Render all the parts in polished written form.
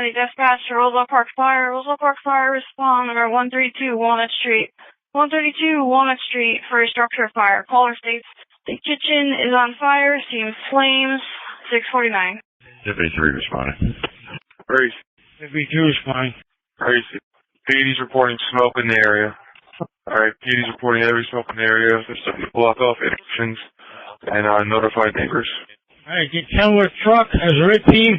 County Dispatch to Roselle Park Fire. Roselle Park Fire respond number 132 Walnut Street. 132 Walnut Street for a structure fire. Caller states the kitchen is on fire, seems flames, 649. Deputy 3 responding. Race. Deputy 2 responding. Race. PD's reporting smoke in the area. Alright, PD's reporting heavy smoke in the area. Block off entrances and notify neighbors. Alright, get Kenworth truck as a red team.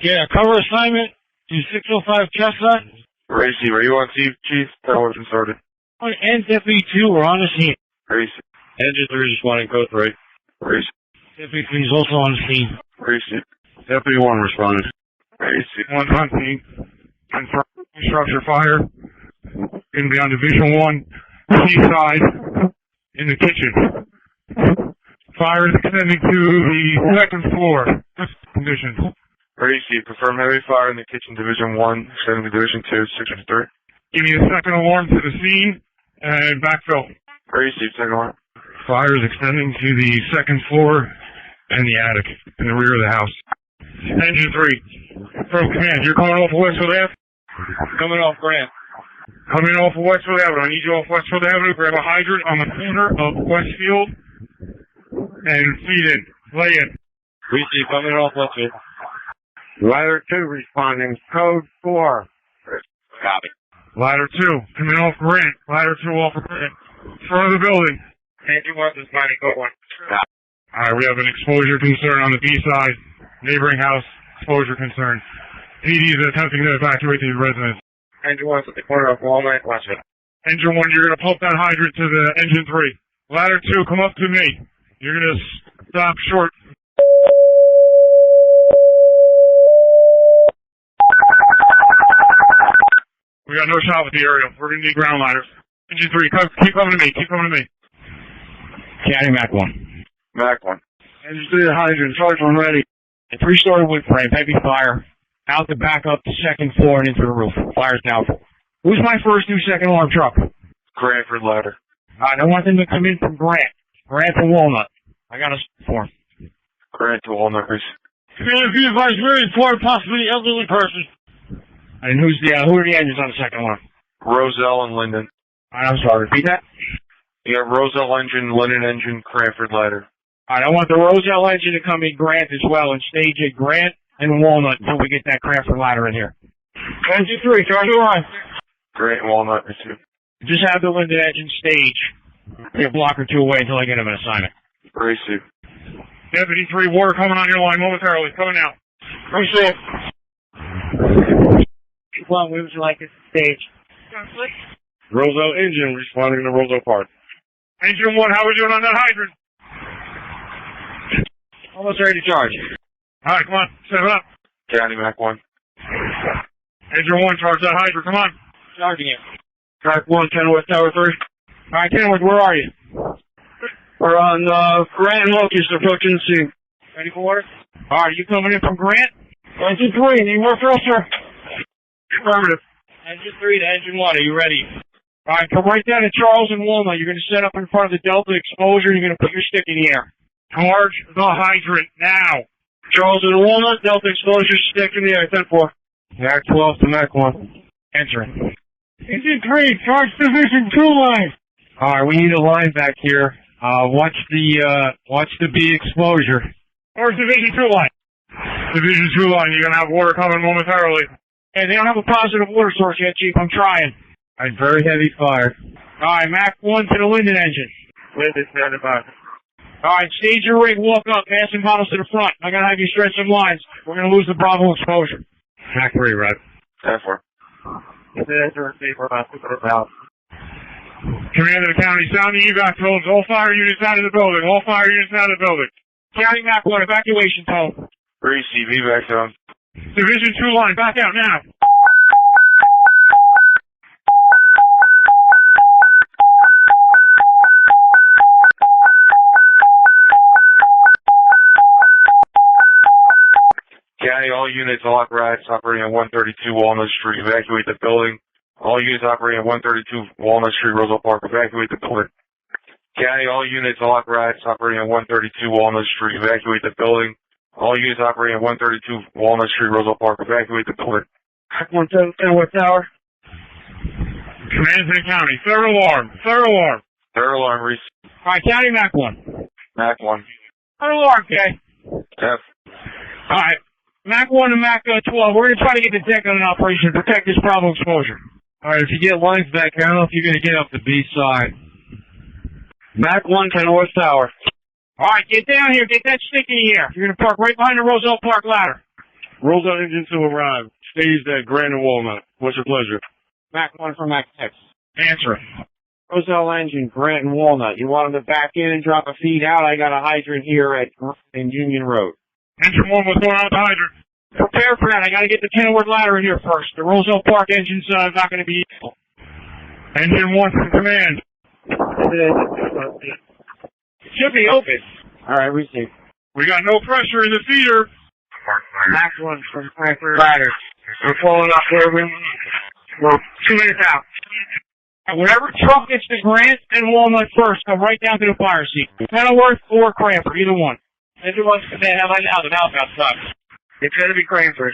Get a cover assignment to 605 Chestnut. Racy, are you on Chief? Tower's been started. And Deputy 2 are on the scene. Racy. Engine 3 responding, code 3. Racy. Deputy 3 is also on the scene. Racy. Deputy 1 responding. Racy. One hunting. Structure fire. Gonna be on Division 1, east side, in the kitchen. Fire is extending to the second floor. Conditions. Racy, confirm heavy fire in the kitchen, Division 1, extending to Division 2, 653. Give me a second alarm to the scene and backfill. Racy, second one. Fire is extending to the second floor and the attic in the rear of the house. Engine 3, from command, you're coming off of Westfield Ave? Coming off Grant. Coming off of Westfield Avenue. I need you off Westfield Avenue. Grab a hydrant on the corner of Westfield and feed in. Lay in. Racy, coming off Westfield. Ladder 2 responding. Code 4. Copy. Ladder 2 coming off Grant. Ladder 2 off of Grant. Front of the building. Engine 1 responding, code 1. Copy. Alright, we have an exposure concern on the B side. Neighboring house, exposure concern. PD is attempting to evacuate the residents. Engine 1's at the corner of Walnut, Westfield. Engine 1, you're going to pump that hydrant to the engine 3. Ladder 2, come up to me. You're going to stop short. We got no shot with the aerial. We're going to need ground ladders. Engine 3, keep coming to me. Keep coming to me. County Mac 1. Mac 1. Engine 3, the hydrant. Charge when ready. A 3-story wood frame, heavy fire, out the back up the second floor and into the roof. Fire's doubtful. Who's my first new second alarm truck? Cranford ladder. I want them to come in from Grant. Grant to Walnut. I got a form. Grant to Walnut, Racy. Commander, be advised, very important, possibly elderly person. And who are the engines on the second alarm? Roselle and Linden. I'm sorry, repeat that? You have Roselle engine, Linden engine, Cranford ladder. I want the Roselle engine to come in Grant as well and stage at Grant and Walnut until we get that Cranford ladder in here. Engine 3, charge the line. Grant and Walnut, Racy. Just have the Linden engine stage a block or two away until I get him an assignment. Racy. Deputy 3, water coming on your line momentarily. Coming out. Appreciate it. Well, where would you like this stage? Roselle engine responding to Roselle Park. Engine 1, how are we doing on that hydrant? Almost ready to charge. Alright, come on. Set it up. County Mac 1. Engine 1, charge that hydrant. Come on. Charging it. Track 1, Kenworth Tower 3. Alright, Kenworth, where are you? We're on Grant and Locust approaching the scene. Ready for water? Alright, you coming in from Grant? Engine 3, need more pressure. Affirmative. Engine 3 to Engine 1, are you ready? Alright, come right down to Charles and Walnut. You're going to set up in front of the Delta exposure. You're going to put your stick in the air. Charge the hydrant now. Charles and Walnut, Delta exposure, stick in the air, 10-4. Mac 12 to Mac 1. Entering. Engine 3, charge Division 2 line. Alright, we need a line back here. Watch the B exposure. Or Division 2 line. Division 2 line, you're going to have water coming momentarily. Hey, they don't have a positive water source yet, Chief. I'm trying. Alright, very heavy fire. Alright, Mac 1 to the Linden engine. Linden, standing by. Alright, stage your rig, walk up, passing bottles to the front. I gotta have you stretch some lines. We're gonna lose the Bravo exposure. Mac 3, right. 10-4. Commander of the county, sound the evac codes. All fire units out of the building. All fire units out of the building. County Mac 1, evacuation tone. Receive, evac zone. Division 2 line, back out now. County, all units, all apparatus operating on 132 Walnut Street, evacuate the building. All units operating on 132 Walnut Street, Roselle Park, evacuate the building. County, all units, all apparatus operating on 132 Walnut Street, evacuate the building. All units operating on 132 Walnut Street, Roselle Park, evacuate the building. 110 Tower. Command to the county. Third alarm. Third alarm. Third alarm, Reese. Alright, County Mac 1. Mac 1. Third alarm, okay. F. Alright, Mac 1 and Mac 12, we're going to try to get the deck on an operation to protect this Bravo exposure. Alright, if you get lines back, I don't know if you're going to get up the B side. Mac 1 to North Tower. Alright, get down here, get that stick in the air. You're going to park right behind the Roselle Park ladder. Roselle engine to arrive. Stays at Grand and Walnut. What's your pleasure? Mac 1 from Mac 6. Answer it. Roselle engine, Grant and Walnut. You want them to back in and drop a feed out? I got a hydrant here at in Union Road. Engine 1 was going out the hydrant. Prepare for that. I got to get the Kenilworth ladder in here first. The Roselle Park engine's not going to be useful. Engine 1 from command. It should be open. Alright, receive. We got no pressure in the feeder. Mac 1 from Frankfurt ladder. We're pulling up there. We're 2 minutes out. Whatever truck gets to Grant and Walnut first, come right down to the fire seat. Kenilworth or Cranford, either one. Engine 1's command. How about now? The valve got stuck. It's going to be Cranford.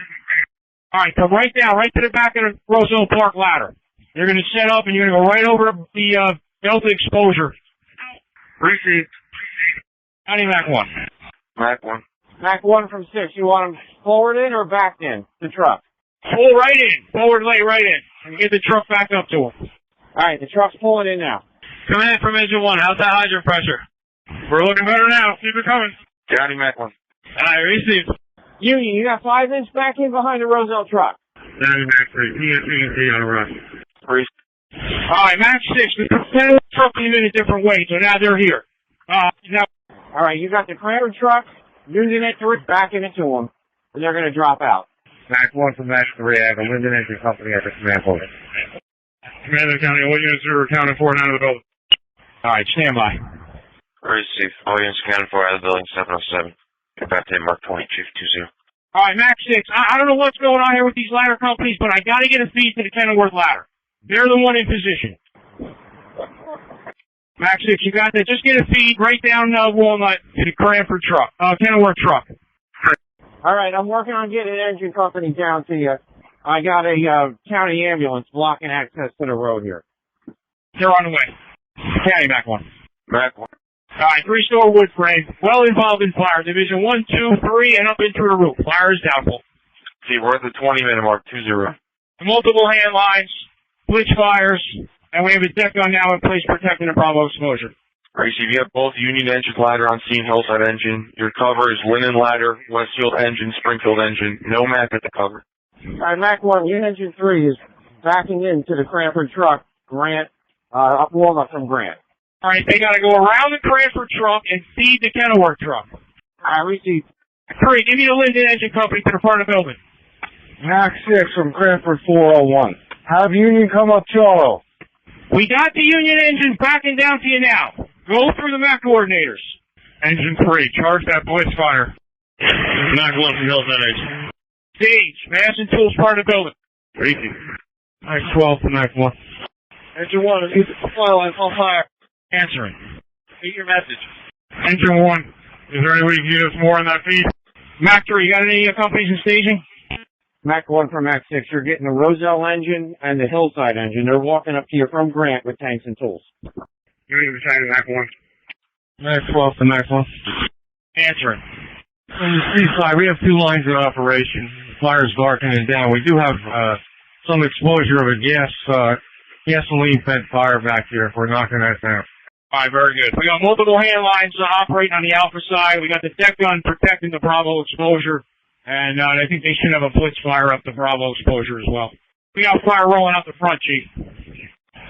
Alright, come right down, right to the back of the Roselle Park ladder. You're going to set up and you're going to go right over the Delta exposure. Receive. County Mac 1. Mac 1. Mac 1 from 6. You want them forward in or back in? The truck. Pull right in. Forward lay right in. And get the truck back up to him. Alright, the truck's pulling in now. Command from engine 1. How's that hydrant pressure? We're looking better now. Keep it coming. County Mac 1. Alright, receive. Union, you got 5 inch back in behind the Roselle truck. County Mac 3. PNC on the run. Reese. Alright, Mac 6. The Kenilworth truck came in a different way, so now they're here. Now, Alright, you got the Cranford truck, Union into it, backing into them, and they're going to drop out. Mac 1 from Mac 3. I have a Linden Engine Company at the command post. Command of the county, all units are accounted for and out of the building. alright, stand by. Receive. All units accounted for out of the building 707. Get back to Mark 2220. Alright, Mac 6. I don't know what's going on here with these ladder companies, but I got to get a feed to the Kenilworth ladder. They're the one in position. Mac 6, you got that. Just get a feed right down Walnut to the Cranford truck, Kenilworth truck. Alright, I'm working on getting an engine company down to you. I got a county ambulance blocking access to the road here. They're on the way. County Mac 1. Mac 1. Alright, 3-store wood frame. Well involved in fire. Division 1, 2, 3, and up into the roof. Fire is doubtful. See, we're at the 20-minute mark. 20. Multiple hand lines, blitz fires, and we have a deck gun now in place protecting the Bravo exposure. Reese, you have both Union engine ladder on scene, Hillside engine. Your cover is Linden ladder, Westfield engine, Springfield engine. No map at the cover. Alright, Mac 1, Union engine 3 is backing into the Cranford truck, Grant, up Walnut from Grant. Alright, they gotta go around the Cranford truck and feed the Kenilworth truck. Alright, receive. 3, give me the Linden Engine Company to the front of the building. Mac 6 from Cranford 401. Have Union come up Charlo. We got the Union engines backing down to you now. Go through the MAC coordinators. Engine 3, charge that blitz fire. Mac 1 from Hillside Engine. Stage, mass and tools part of the building. Receive. Mac 12 from Mac 1. Engine 1, is the file line on fire. Answering. Get your message. Engine 1, is there any way you can get us more on that feed? MAC 3, you got any companies in staging? Mac 1 from Mac 6, you're getting the Roselle engine and the Hillside engine. They're walking up to you from Grant with tanks and tools. You're even signing Mac 1. Mac 12 to Mac 1. Answering. On the C side, we have 2 lines in operation. Fire's darkening down. We do have some exposure of a gasoline-fed fire back here if we're knocking that down. Alright, very good. We got multiple hand lines operating on the Alpha side. We got the deck gun protecting the Bravo exposure. And I think they should have a blitz fire up the Bravo exposure as well. We got fire rolling out the front, Chief.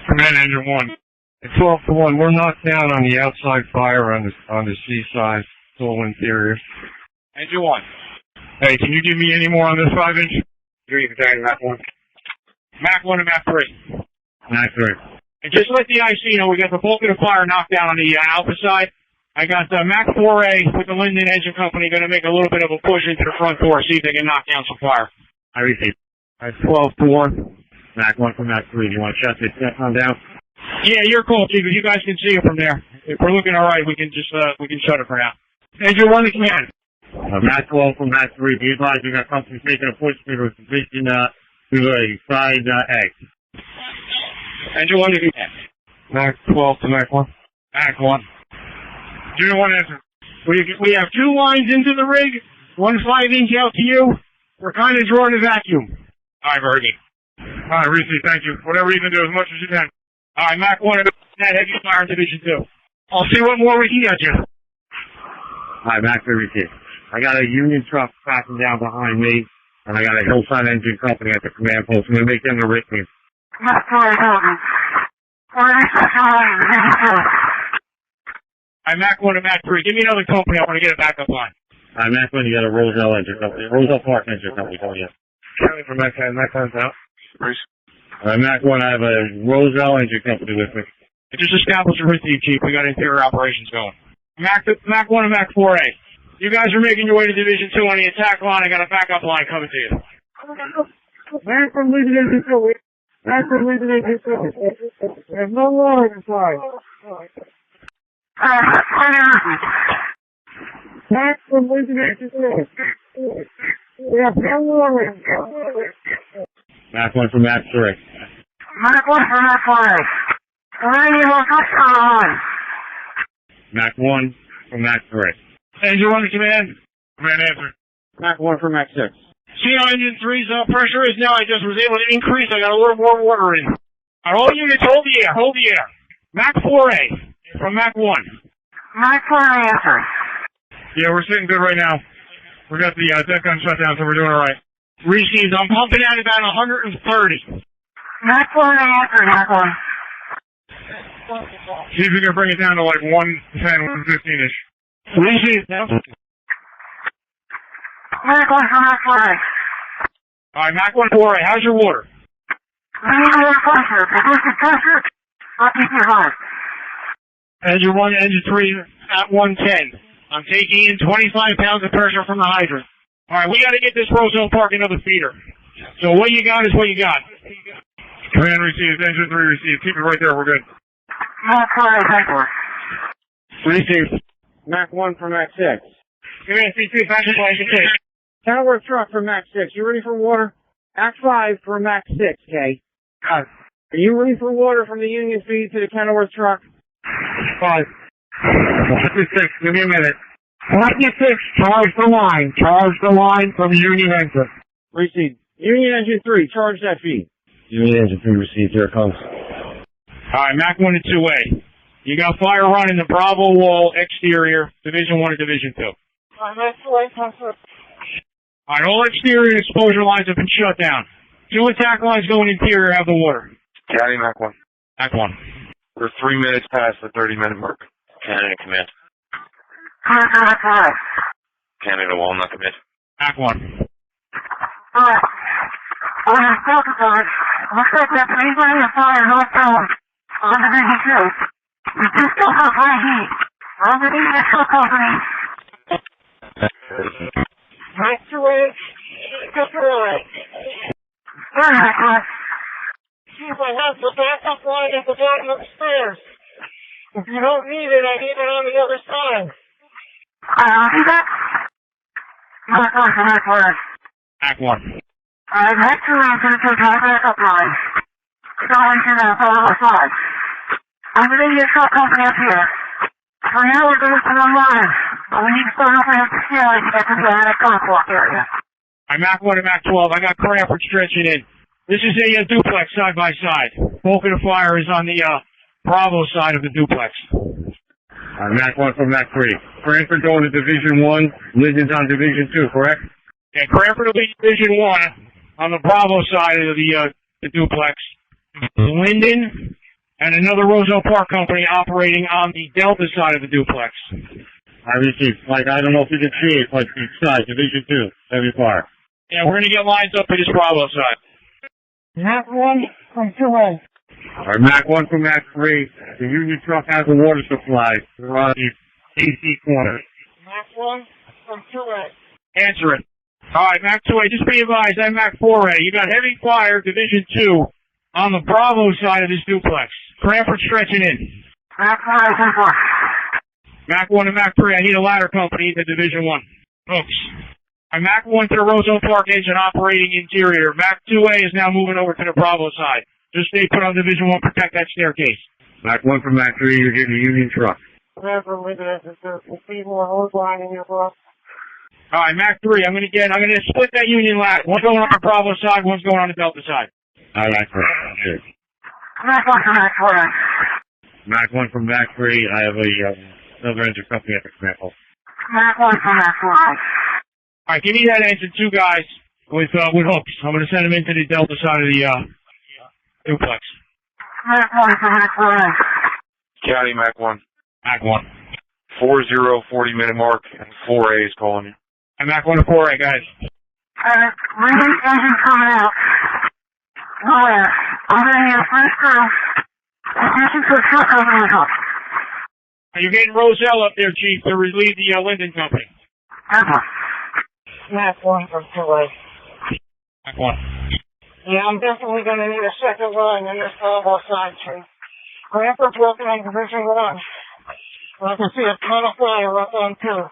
Command Engine 1. It's 12 to 1. We're knocked down on the outside fire on the C side. It's all interior. Engine 1. Hey, can you give me any more on this 5-inch? You're even tagging Mac 1. Mac 1 and Mac 3. Mac 3. And just let the IC know, we got the bulk of the fire knocked down on the Alpha side. I got Mac 4A with the Linden Engine Company going to make a little bit of a push into the front door, see if they can knock down some fire. I receive. Alright, 12 to 1. Mac 1 from Mac 3. Do you want to shut this on down? Yeah, you're cool, Chief. If you guys can see it from there. If we're looking alright, we can just, we can shut it for now. Engine 1 to command. Mac 12 from Mac 3. Be advised, we got companies making a push. We were positioned to a side egg. Engine 1 to be Mac 12 to Mac 1. Mac 1. Unit 1 answer. We have 2 lines into the rig, 1 5-inch out to you. We're kind of drawing a vacuum. Alright, very good. Alright, Reese, thank you. Whatever you can do, as much as you can. Alright, Mac 1 that heavy fire in Division 2. I'll see what more we can get you. Alright, Mac 3 received. I got a Union truck passing down behind me, and I got a Hillside Engine Company at the command post. I'm going to make them the Rick me. Alright, Mac 1 and Mac 3. Give me another company. I want to get a backup line. Alright, Mac 1, you got a Roselle Engine Company. Roselle Park Engine Company, don't you? Charlie from Mac 10. Mac 10's out. Alright, Mac 1, I have a Roselle Engine Company with me. I just established a receive, Chief. We got interior operations going. Mac 1 and Mac 4A. You guys are making your way to Division 2 on the attack line. I got a backup line coming to you. Mac from Legion Engine 2. Mac from Legion Engine 2. There's no water inside. Mac from Legion Engine 2. We have no water inside. Mac 1 from Mac 3. Mac 1 from Mac 4A. Mac 1 from Mac 3. Engine 1 to command. Command answer. Mac 1 from Mac 6. See how Engine 3's pressure is now? I just was able to increase. I got a little more water in. All units, hold the air. Hold the air. Mac 4A from Mac 1. Mac 4A answer. Yeah, we're sitting good right now. We got the deck gun shut down, so we're doing alright. Received. I'm pumping out about 130. Mac 4A answer, Mac 1. See if we can bring it down to like 110, 115-ish. Received. Mac 1 from Mac 4A. Alright, Mac 1 4A. How's your water? Engine 1, Engine 3 at 110. I'm taking in 25 pounds of pressure from the hydrant. Alright, we gotta get this Roselle Park another feeder. So what you got is what you got. Command received, Engine 3 received. Keep it right there, we're good. Mac 4A, thank you. Received. Mac 1 from Mac 6. Command C3, back to Engine 6. Kenilworth truck for Mac 6. You ready for water? Act 5 for Mac 6, okay? Are you ready for water from the Union feed to the Kenilworth truck? 5. Mac 6, give me a minute. Mac 6, charge the line. Charge the line from Union Engine. Received. Union Engine 3, charge that feed. Union Engine 3 received. Here it comes. Alright, Mac 1 and 2A. You got fire running the Bravo wall exterior, Division 1 and Division 2. Alright, all exterior exposure lines have been shut down. 2 attack lines going interior have the water. County Mac 1. Mac 1. We're 3 minutes past the 30-minute mark. County to command. County to Walnut command. Mac 1. Chief, I have the backup line at the bottom of the stairs. If you don't need it, I need it on the other side. Mac 1 for Mac 1. Mac 1. Mac 2 answer to my backup line. Going to the other side. I'm going to need a truck company up here. For now, we're going to one line. But we need to start opening up the ceiling to get to the attic crosswalk area. I'm Mac 1 and Mac 12. I got Cranford stretching in. This is a duplex side by side. Bulk of the fire is on the Bravo side of the duplex. Mac 1 from Mac 3. Cranford going to Division 1. Legion's on Division 2, correct? Yeah, Cranford will be Division 1 on the Bravo side of the duplex. Linden and another Roselle Park company operating on the Delta side of the duplex. I received. Like, I don't know if you can see it, like each side, Division 2, heavy fire. Yeah, we're going to get lines up for this Bravo side. Mac 1 from 2A. Alright, Mac 1 from Mac 3. The Union truck has a water supply. We're on the AC corner. Mac 1 from 2A. Answer it. Alright, Mac 2A, just be advised, I'm Mac 4A. You got heavy fire, Division 2, on the Bravo side of this duplex. Cranford stretching in. Mac 4A, 10-4. Mac 1 and Mac 3, I need a ladder company to Division 1. Oops. Mac 1 to the Roselle Park engine operating interior. Mac 2A is now moving over to the Bravo side. Just stay put on Division 1, protect that staircase. Mac 1 from Mac 3, you're getting a Union truck. Alright, Mac 3, I'm gonna split that Union lat. One's going on the Bravo side, one's going on the Delta side. Alright, good. Mac 1 from Mac 4. Mac 1 from Mac 3, I have a Silver Engine company at the command post. Mac 1 from Mac 4. Alright, give me that engine, 2 guys with hooks. I'm gonna send them into the Delta side of the duplex. Mac 1 from Mac 4. County Mac 1. Mac 1. 40-40 minute mark, and 4A is calling you. And Mac 1 to 4A, guys. Release engine coming out. Nowhere. Opening your first crew. Attention to the truck opening up. You're getting Roselle up there, Chief, to relieve the Linden Company. Mac 1 from 2A. Mac 1. Yeah, I'm definitely going to need a second line in this Bravo side, Chief. Rampart's working on Division 1. I can see a ton of fire up on 2.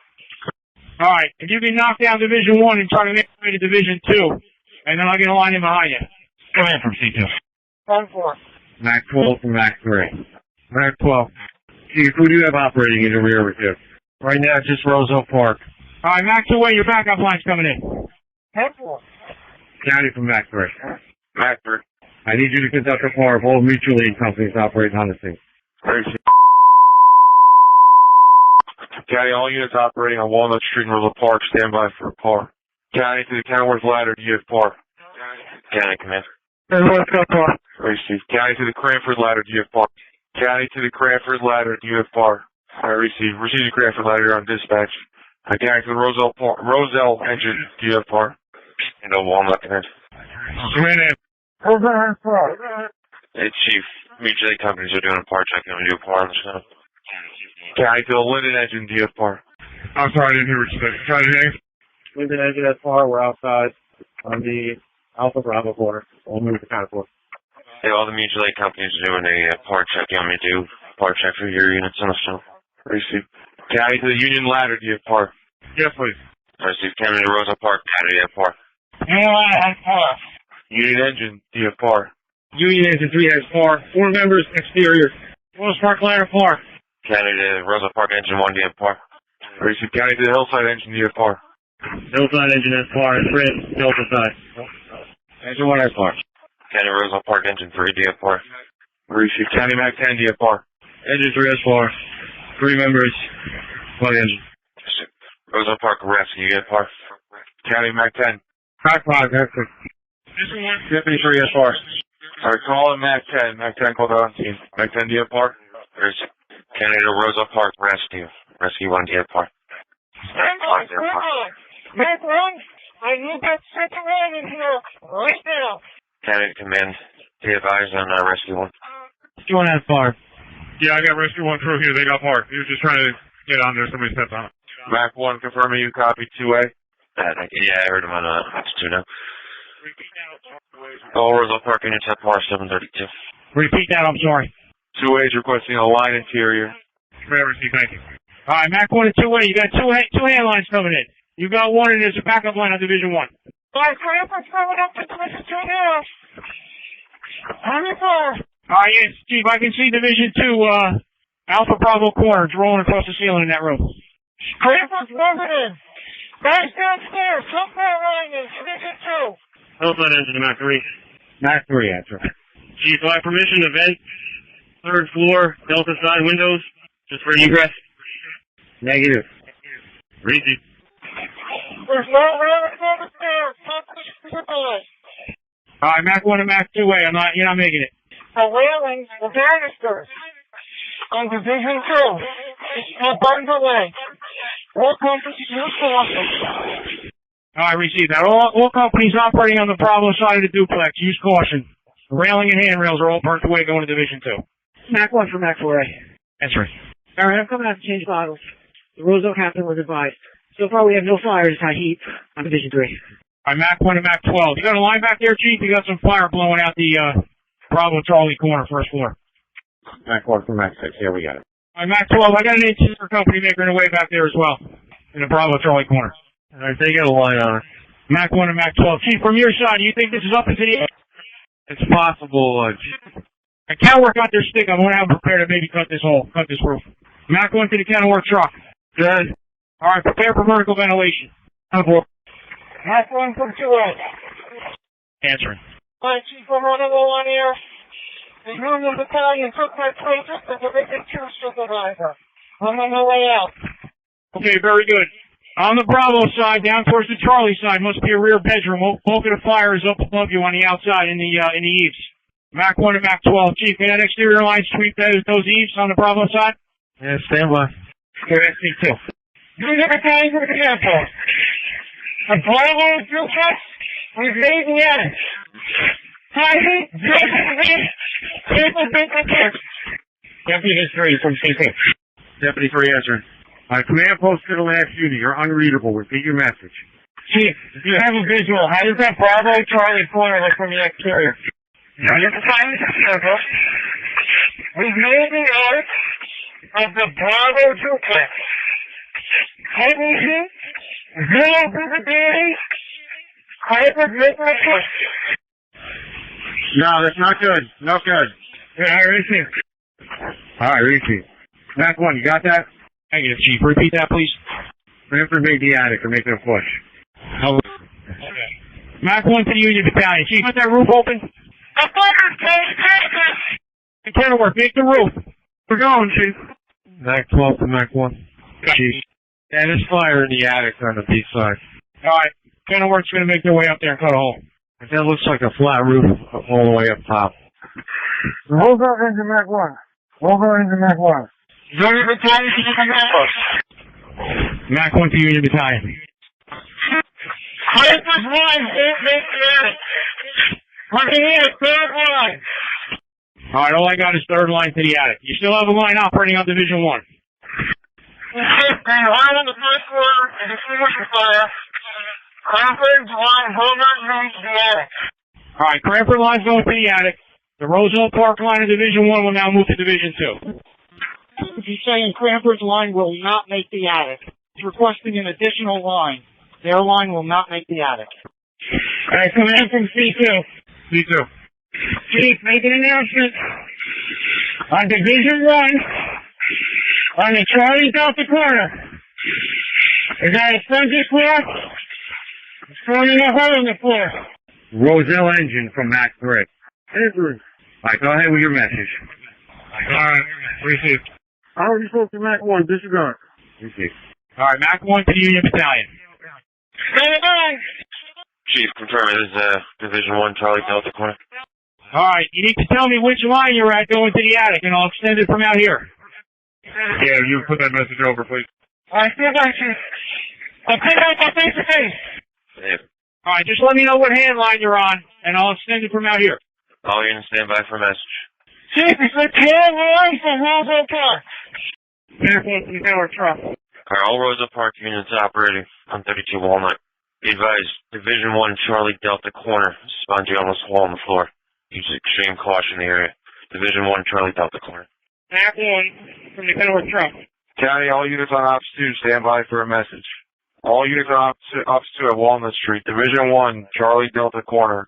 Alright, if you can knock down Division 1 and try to make your way to Division 2, and then I'll get a line in behind you. Come in from C2. 10-4. Mac 12 from Mac 3. Mac 12. Chief, who do you have operating in the rear with you? Right now, just Roselle Park. Alright, Mac 2A, your backup line's coming in. 10-4. County from Mac 3. Mac 3. I need you to conduct a par of all mutual aid companies operating on the scene. County, all units operating on Walnut Street in Roselle Park, stand by for a par. County to the Kenilworth ladder, do you have par? County, command. What's up, par? Receive. County to the Cranford ladder, do you have par? County to the Cranford ladder, do you have par? Receive. Receive the Cranford ladder, you're on dispatch. County to the Roselle engine, do you have par? No, Walnut, command. Come in. Hey, Chief. Mutual aid companies are doing a par check. I'm going to do a par on the show. County to the Linden engine, do you have par? I'm sorry, I didn't hear what you said. Try it again. Linden engine at par, we're outside on the Alpha Bravo corner. We'll move to counter 4. Hey, all the mutual aid companies are doing a par check. You want me to do a par check for your units on the show? Receive. County to the Union ladder, do you have par? Yes, please. Receive. County to Roselle Park, do you have par? Union engine, do you have par? Union engine 3 has par. 4 members, exterior. Roselle Park ladder, par. County to Roselle Park engine 1, do you have par? Receive. County to the Hillside engine, do you have par? Hillside engine has par, Fred, Delta side. Engine 1 has par. County Roselle Park engine 3, do you have par? Receive. County Mac 10, do you have par? Engine 3 has par. 3 members, 1 engine. Roselle Park rescue, you have par? County Mac 10. Mac 5, Mac 6. Deputy 3 has par. Alright, call in Mac 10. Mac 10 called out on team. Mac 10, do you have par? Receive. County to Roselle Park rescue. Rescue 1, do you have par? Mac 1, I need that second line in here right now. County to command. Do you have eyes on rescue 1? You want to have par? Yeah, I got rescue 1 through here. They got parked. He was just trying to get on there. Somebody stepped on it. Mac 1, confirming you copy 2A. Yeah, I heard him on 2 now. All Roselle Park units have par 732. Repeat that, I'm sorry. 2A is requesting a line interior. Thank you. Alright, Mac 1 and 2A, you got two hand lines coming in. You got 1 and there's a backup line on Division 1. My Cranford's coming up to Division 2 now. On your car. Alright, yes, Chief, I can see Division 2, Alpha Bravo corner. It's rolling across the ceiling in that room. Cranford's moving in. Guys downstairs, come that line in Division 2. Hillside engine, Mac 3. Mac 3, that's right. Chief, do I have permission to vent? 3rd floor, Delta side windows, just for egress? Negative. Receive. There's no railings on the stairs. Talk to the boy. Alright, Mac 1 and Mac 2A, you're not making it. The railings, the banisters on Division 2. It's buttons away. All companies use caution. Alright, receive that. All companies operating on the Bravo side of the duplex, use caution. The railing and handrails are all burnt away going to Division 2. Mac 1 for Mac 4A. That's right. Alright, I'm coming out to change bottles. The Roselle captain was advised. So far we have no fires high heat on Division 3. Alright, Mac 1 and Mac 12. You got a line back there, Chief? You got some fire blowing out the, Bravo Charlie corner, 1st floor. Mac 1 from Mac 6, here we got it. Alright, Mac 12, I got an interior company making their way back there as well. In the Bravo Charlie corner. Alright, they got a line on it. Mac 1 and Mac 12. Chief, from your side, do you think this is up into the air? It's possible, I can't work out their stick. I'm going to have them prepared to maybe cut this roof. Mac 1 to the Kenilworth truck. good. Alright, prepare for vertical ventilation. Mac 1 from 2-8. Answering. Hi, Chief, I'm running low on air. The Union Battalion took my place as the Division 2 supervisor. I'm on my way out. Okay, very good. On the Bravo side, down towards the Charlie side, must be a rear bedroom. Bulk of the fire is up above you on the outside in the eaves. Mac 1 and Mac 12. Chief, may that exterior line sweep those eaves on the Bravo side? Yeah, stand by. SC2. Union Battalion to the campo. A Bravo duplex with eight units. Deputy 3 from CP. Deputy 3 answering. Command post to the last unit. You're unreadable. Repeat your message. Chief, you have a visual. How does that Bravo Charlie corner look from the exterior? Union Battalion to the campo. We've made the arc of the Bravo duplex. Heavy heat, zero visibility, hyper-visual push. No, that's not good. Not good. Yeah, receive. Alright, repeat. Mac 1, you got that? Negative, Chief. Repeat that, please. Transfer make the attic or make it a push. Okay. Mac 1 to the Union Battalion. Chief, let that roof open. Kenilworth, make the roof. We're going, Chief. Mac 12 to Mac 1. Chief. Yeah, there's fire in the attic on the B side. Alright. Kenilworth's going to make their way up there and cut a hole. That looks like a flat roof all the way up top. Roll go into Mac 1. Roll go into Mac 1. Union Battalion to the campo. Mac 1 to Union Battalion. Hyper line, don't make the attic. We're going to need a third line. Alright, all I got is third line to the attic. You still have a line operating on Division 1. The line on the first floor is extinguishing fire. Cranford's line will not reach the attic. Alright, Cranford line's going to the attic. The Roselle Park line of Division 1 will now move to Division 2. He's saying Cranford's line will not make the attic. He's requesting an additional line. Their line will not make the attic. Alright, command from C2. C2. Chief, make an announcement. On Division 1, on the Charlie Delta corner, is that a spongy floor? It's forming a hole in the floor. Roselle engine from Mac 3. Answering. Alright, go ahead with your message. Alright, receive. I already spoke to Mac 1. Disregard. Receive. Alright, Mac 1 to the Union Battalion. Stand by. Chief, confirm it is Division 1 Charlie Delta corner. Alright, you need to tell me which line you're at going to the attic, and I'll extend it from out here. Yeah, you put that message over, please. I stand by, Chief. I'll pick out the face to face. Yeah. Alright, just let me know what hand line you're on, and I'll extend it from out here. All units stand by for message. Chief, it's a 12-line from Roselle Park. Airport from Taylor Truck. Alright, all Roselle Park units operating on 32 Walnut. Be advised, Division 1 Charlie Delta corner, spongy almost wall on the floor. Use extreme caution in the area. Division 1 Charlie Delta corner. Mac 1 from the Kenilworth Truck. County, all units on Ops 2 stand by for a message. All units on Ops 2 at Walnut Street. Division 1 Charlie Delta corner,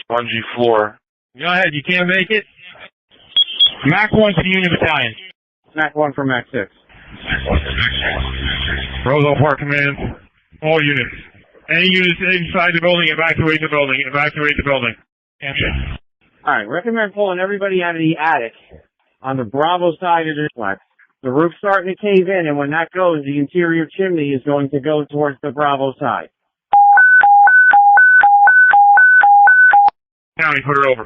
spongy floor. Go ahead, you can't make it? Mac 1 to the Union Battalion. Mac 1 from Mac 6. Roselle Park Command. All units. Any units inside the building, evacuate the building. Evacuate the building. Answer. Alright, recommend pulling everybody out of the attic on the Bravo side of the flex. The roof's starting to cave in, and when that goes, the interior chimney is going to go towards the Bravo side. County, put her over.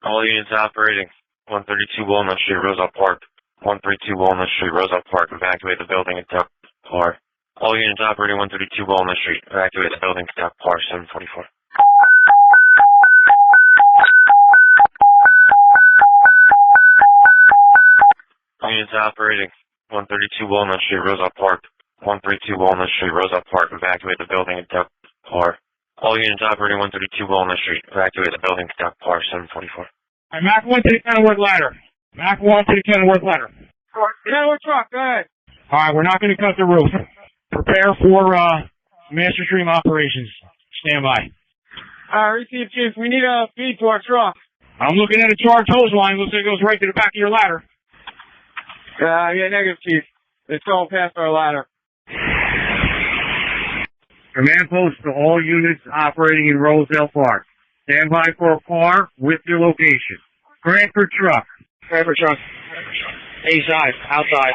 All units operating 132 Walnut Street, Roselle Park. 132 Walnut Street, Roselle Park. Evacuate the building at Duck Par. All units operating 132 Walnut Street. Evacuate the building at Duck Par 744. All units operating 132 Walnut Street, Roselle Park. 132 Walnut Street, Roselle Park. Evacuate the building at Duck Par. All units operating 132 Walnut Street. Evacuate the building. Dock par 744. Alright, Mac 1 to the Kenilworth ladder. Mac 1 to the Kenilworth ladder. Kenilworth truck, go ahead. Alright, we're not going to cut the roof. Prepare for, master stream operations. Stand by. Receive, Chief. We need a feed to our truck. I'm looking at a charged hose line. Looks like it goes right to the back of your ladder. Yeah, negative, Chief. It's all past our ladder. Command post to all units operating in Roselle Park. Stand by for a car with your location. Cranford truck. Cranford truck. A-side, outside.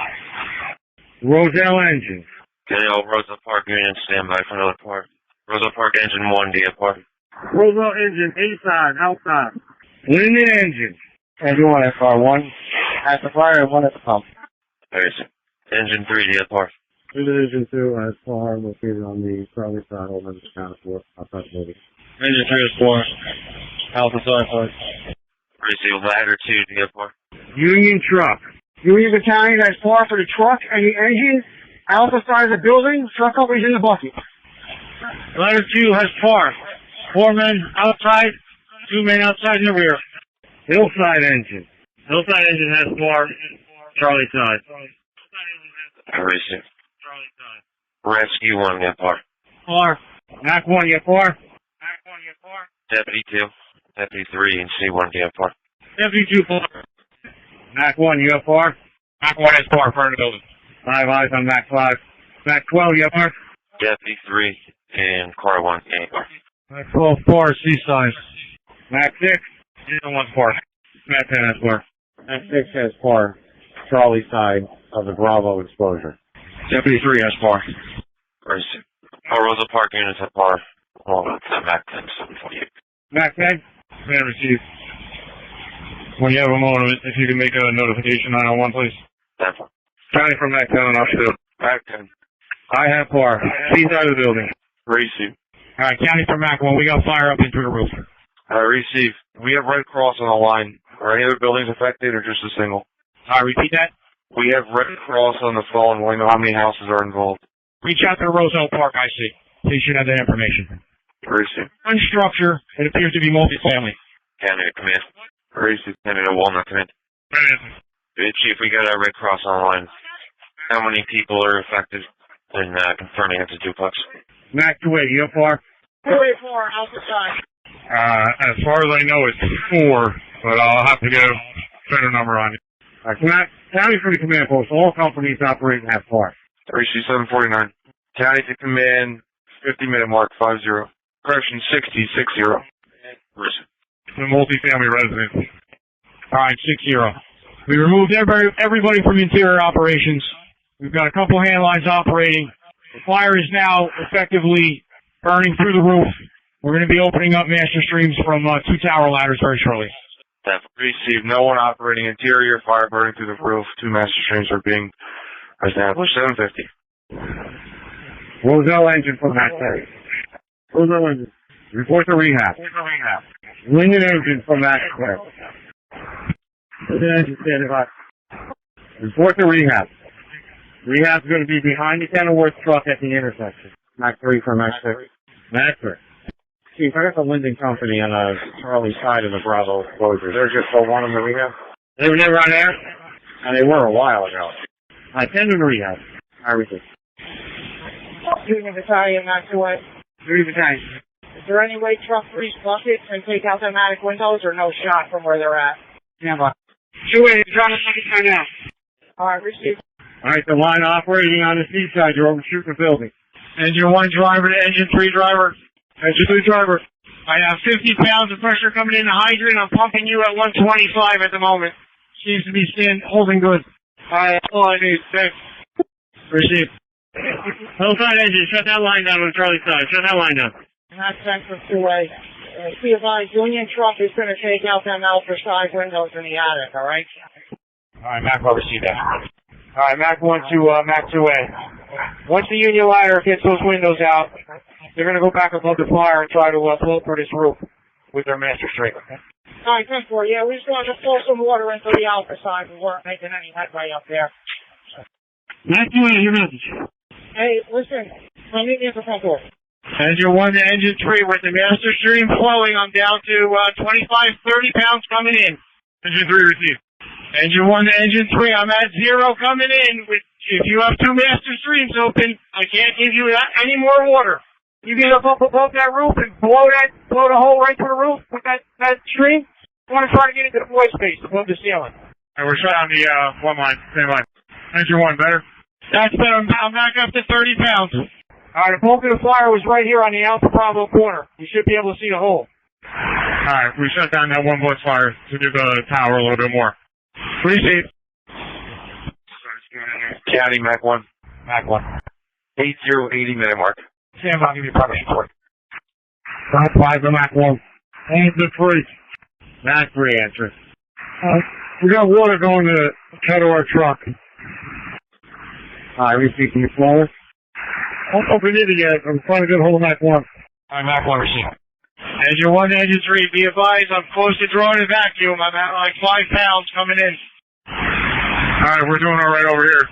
Roselle engine. Okay, all Roselle Park units stand by for another part. Roselle Park engine 1, DFR. Roselle engine, A-side, outside. Linden engine. Engine 1 FR, 1 at the fire and 1 at the pump. There is engine 3, DFR. Linden engine 2 as far located on the Charlie side, over the count 4, outside the building. Engine 3 is 4. Alpha side 5. Receive ladder 2, DFR. Union truck. Union Battalion has par for the truck and the engine. Alpha side of the building. Truck company's in the bucket. Ladder 2 has par. 4 men outside, 2 men outside in the rear. Hillside engine. Hillside engine has par. Charlie side. Receive. Rescue 1, DFR. Par. Mac 1, you par? Deputy 2. Deputy 3 and C1, DFR. Deputy 2 par. Mac 1, you par? Mac 1 has par, front of the building. 5 eyes on Mac 5. Mac 12, you par? Deputy 3 and car 1, DFR. Mac 12 par, C side. Mac 6. Engine 1 par. Mac 10 has par. Mac 6 has par. Charlie side of the Bravo exposure. Deputy 3 has par. Receive. All Roselle Park units have par. All at the Mac 10, 748. Mac 10. Command received. When you have a moment, if you can make a notification 901, please. DFR. County from Mac 10 on Upfield. Mac 10. I have par. C side of the building. Receive. Alright, county for Mac 1. We got fire up into the roof. Receive. We have Red Cross on the line. Are any other buildings affected or just a single? Alright, repeat that. We have Red Cross on the phone. We know how many houses are involved. Reach out to the Roselle Park IC. They should have that information. Receive. One structure, it appears to be multifamily. Canada Command. Receive. Canada Walnut Command. Chief, we got our Red Cross online. How many people are affected? And confirming it's a duplex. Mac 2-8, you par? 284, Alpha side. As far as I know, it's 4, but I'll have to get a better number on it. County for the command post. All companies operating have par. Receive 749. County to command, 50-minute mark, 50. Correction, 60, 60. Receive. The multifamily residence. Alright, 60. We removed everybody from interior operations. We've got a couple hand lines operating. The fire is now effectively burning through the roof. We're going to be opening up master streams from 2 tower ladders very shortly. Receive. No one operating interior. Fire burning through the roof. 2 master streams are being established. 750. Roselle engine from Mac 10. Roselle engine. Report to rehab. Linden engine from Mac 12. Linden engine standing by. Report to rehab. Rehab's going to be behind the Kenilworth truck at the intersection. Mac 3 for Mac 6. Mac 3. Chief, I got the Linden Company on the Charlie side of the Bravo exposure. They're just for one of the rehab? They were never on there? And they were a while ago. I send them to rehab. Everything. Union Battalion, Mac 2-8. Union Battalion. Is there any way truck 3's buckets and take out the automatic windows or no shot from where they're at? Yeah, but. 2-8, you're trying to take it now. Alright, receive. Alright, the line operating on the C side, you're overshooting the building. Engine 1 driver to engine 3 driver. Engine 3 driver. I have 50 pounds of pressure coming in the hydrant. I'm pumping you at 125 at the moment. Seems to be holding good. Alright, that's all I need. Thanks. Receive. Hillside engine, shut that line down on the Charlie side. Shut that line down. Mac 10 from 2-8. Be advised, Union truck is going to take out them Alpha side windows in the attic, alright? Alright, Mac 1, receive that. Alright, Mac 1 to Mac 2A. Once the Union ladder gets those windows out, they're going to go back above the fire and try to blow through this roof with their master stream. Alright, 10-4, yeah, we just wanted to pull some water into the Alpha side. We weren't making any headway up there. Mac 2A, your message. Hey, listen, meet me at the front door. Engine 1 to engine 3 with the master stream flowing. I'm down to 25, 30 pounds coming in. Engine 3 received. Engine 1 to engine 3, I'm at 0 coming in. If you have 2 master streams open, I can't give you any more water. You get up above that roof and blow the hole right through the roof with that stream. I want to try to get into the void space above the ceiling. And we're shut on the one line, same line. Engine 1, better? That's better. I'm back up to 30 pounds. Alright, the bulk of the fire was right here on the Alpha Bravo corner. You should be able to see the hole. Alright, we shut down that one bus fire to do the tower a little bit more. Receive. County, Mac 1. Mac 1. 8080 minute mark. Sam, I'll give you progress report. Mac 5 to Mac 1. Engine 3. Mac 3 answer. We got water going to our truck. Alright, receive. Can you slower? I don't know if we need it yet. I'm trying to get a hold of Mac 1. Alright, Mac 1 receive. Engine 1 to engine 3, be advised, I'm close to drawing a vacuum. I'm at like 5 pounds coming in. Alright, we're doing alright over here.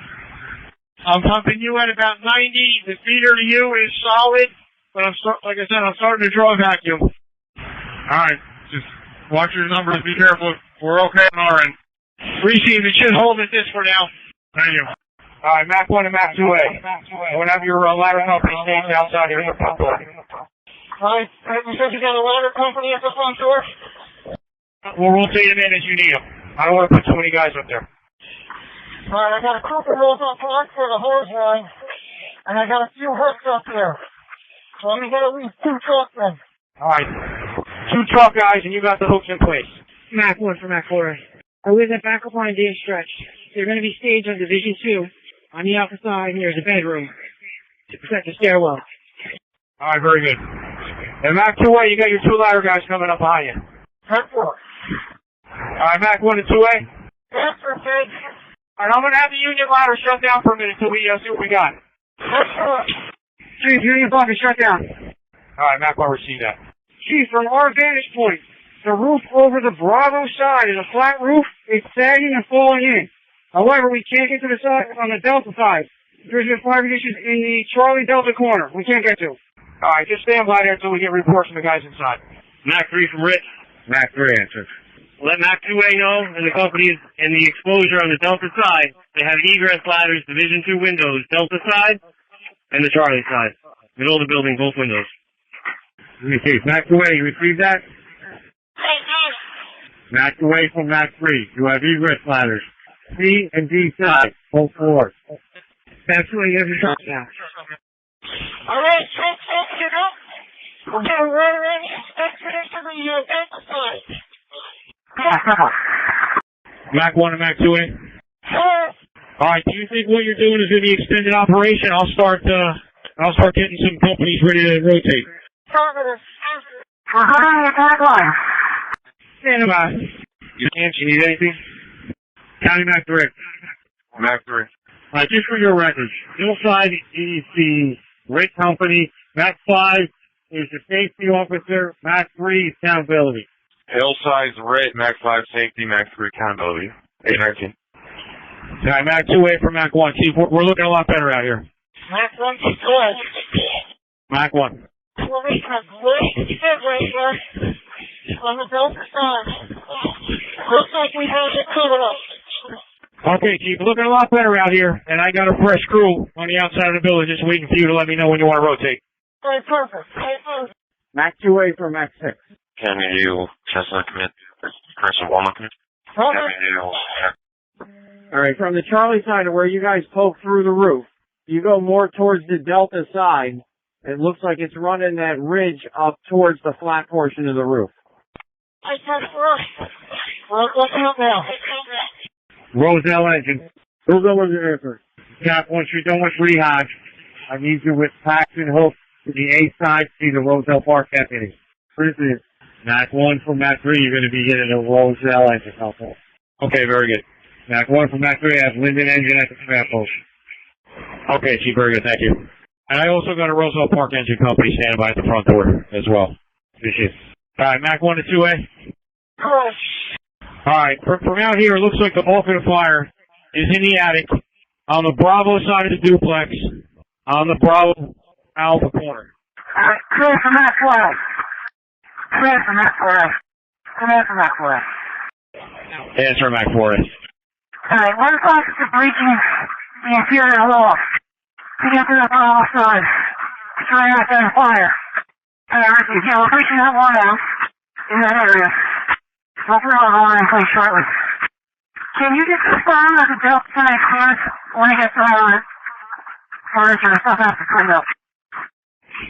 I'm pumping you at about 90. The feeder to you is solid, but like I said, I'm starting to draw a vacuum. Alright, just watch your numbers, be careful. We're okay on our end. Receive, it should hold at this for now. Thank you. Alright, Mac 1 and Mac 2A. Whenever your ladder company stands outside here, Alright, you said you got a ladder company at the front door? we'll rotate them in as you need them. I don't want to put too many guys up there. Alright, I got a couple rolls on park for the hose line, and I got a few hooks up there. So I'm gonna get at least 2 trucks then. Alright. 2 truck guys, and you got the hooks in place. Mac 1 for Mac 4. I was at backup line day stretch. They're going to be staged on Division 2. On the outer side, there's a bedroom to protect the stairwell. Alright, very good. And Mac 2A, you got your 2 ladder guys coming up behind you. Mac 4. Alright, Mac 1 and 2A. Yes, okay. Alright, I'm going to have the Union ladder shut down for a minute until we see what we got. Yes, sir. Chief, Union block is shut down. Alright, Mac 1, receive that. Chief, from our vantage point, the roof over the Bravo side is a flat roof. It's sagging and falling in. However, we can't get to the side on the Delta side. There's been fire conditions in the Charlie Delta corner. We can't get to. Alright, just stand by there until we get reports from the guys inside. Mac 3 from Rich. Mac 3 answer. Let Mac 2A know and the companies in the exposure on the Delta side. They have egress ladders, Division 2 windows, Delta side and the Charlie side. Middle of the building, both windows. Okay, Mac 2A, you retrieve that? Mac 2A from Mac 3. You have egress ladders. C and D side, both floors. That's where you have your truck now. Alright, check it up. We're getting ready to the Delta side. Mac 1 and Mac 2A? Alright, do you think what you're doing is going to be extended operation? I'll start getting some companies ready to rotate. Stand by. You need anything? County Mac 3. Mac 3. Alright, just for your records, Hillside is the rate company, Mac 5 is the safety officer, Mac 3 is accountability. Hillside's red, Mac 5 safety, Mac 3 accountability. 819. Alright, Mac 2A for Mac 1. See, we're looking a lot better out here. Mac 1 is good. Mac 1. Well, we have great right on the Delta side. Looks like we have it covered up. Okay, Chief, looking a lot better out here, and I got a fresh crew on the outside of the building just waiting for you to let me know when you want to rotate. Very perfect. Very perfect. Mac 2A for Mac 6. County Eagle, Chestnut commit. Crescent Walnut commit. County Eagle, Alright, from the Charlie side of where you guys poke through the roof, you go more towards the Delta side. It looks like it's running that ridge up towards the flat portion of the roof. I said first. We're looking up now. Roselle engine. Roselle is your answer. Cap, once you're done with rehab, I need you with packs and hooks to the A side to see the Roselle Park deputy. Appreciate it. Mac 1 from Mac 3, you're going to be getting a Roselle engine couple. Okay, very good. Mac 1 from Mac 3 has Linden engine at the command post. Okay, Chief, very good, thank you. And I also got a Roselle Park Engine Company standing by at the front door as well. Appreciate it. Alright, Mac 1 to 2A. Alright, from out here, it looks like the bulk of the fire is in the attic, on the Bravo side of the duplex, on the Bravo Alpha corner. Clear from that flag. Clear from that flag. Clear from that flag. Answer, Mac 4. Alright, one officer breaching the interior wall to get to the Bravo side to try and open fire. Ricky, yeah, we're breaching that wall out in that area. We'll throw the line in place shortly. Can you just respond as a Delta side clears when it gets around? Or is there stuff after cleaned up?